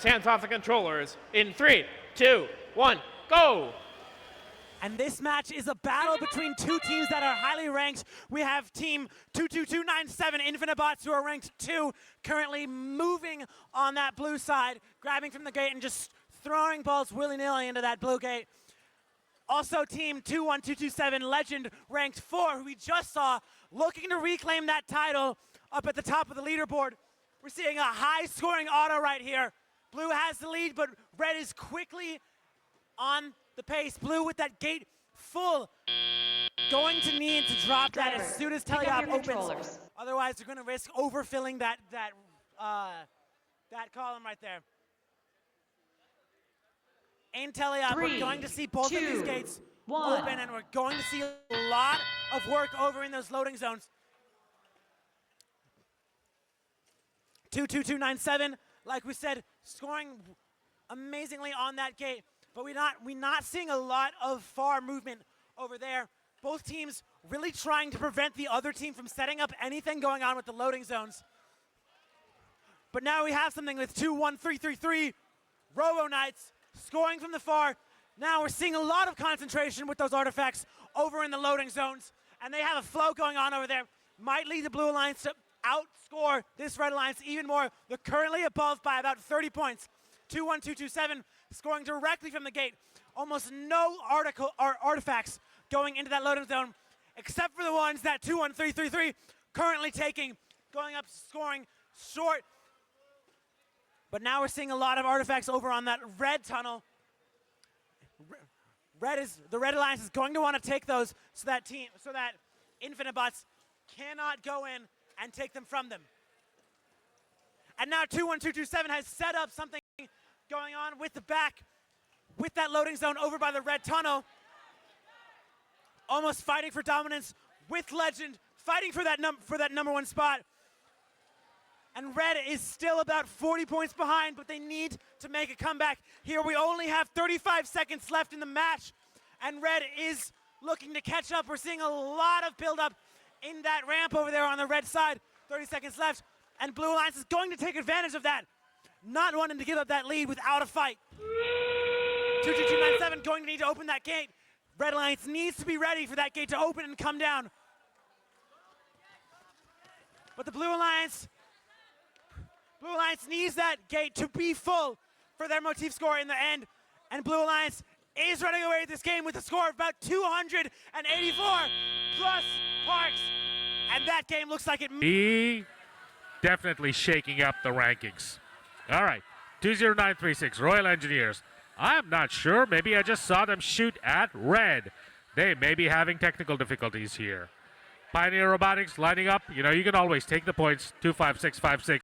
players, hands off the controllers. In 3, 2, 1, go! And this match is a battle between two teams that are highly ranked. We have team 22297 Infinite Bots, who are ranked 2, currently moving on that blue side, grabbing from the gate and just throwing balls willy-nilly into that blue gate. Also team 21227 Legend, ranked 4, who we just saw, looking to reclaim that title up at the top of the leaderboard. We're seeing a high-scoring auto right here. Blue has the lead, but red is quickly on the pace. Blue with that gate full, going to need to drop that as soon as Teleop opens. Otherwise, they're going to risk overfilling that column right there. In Teleop, we're going to see both of these gates open, and we're going to see a lot of work over in those loading zones. 22297, like we said, scoring amazingly on that gate. But we're not seeing a lot of far movement over there. Both teams really trying to prevent the other team from setting up anything going on with the loading zones. But now we have something with 21333 Robo Knights scoring from the far. Now we're seeing a lot of concentration with those artifacts over in the loading zones. And they have a flow going on over there. Might lead the Blue Alliance to outscore this Red Alliance even more. They're currently above by about 30 points. 21227 scoring directly from the gate. Almost no artifacts going into that loading zone, except for the ones that 21333 currently taking, going up, scoring short. But now we're seeing a lot of artifacts over on that red tunnel. The Red Alliance is going to want to take those so that Infinite Bots cannot go in and take them from them. And now 21227 has set up something going on with the back, with that loading zone over by the red tunnel. Almost fighting for dominance with Legend, fighting for that number 1 spot. And red is still about 40 points behind, but they need to make a comeback. Here we only have 35 seconds left in the match, and red is looking to catch up. We're seeing a lot of build-up in that ramp over there on the red side. 30 seconds left, and Blue Alliance is going to take advantage of that, not wanting to give up that lead without a fight. 22297 going to need to open that gate. Red Alliance needs to be ready for that gate to open and come down. But the Blue Alliance needs that gate to be full for their motif score in the end. And Blue Alliance is running away with this game with a score of about 284 plus Parks. And that game looks like it. He definitely shaking up the rankings. All right, 20936, Royal Engineers. I'm not sure. Maybe I just saw them shoot at red. They may be having technical difficulties here. Pioneer Robotics lining up. You know, you can always take the points. 25656.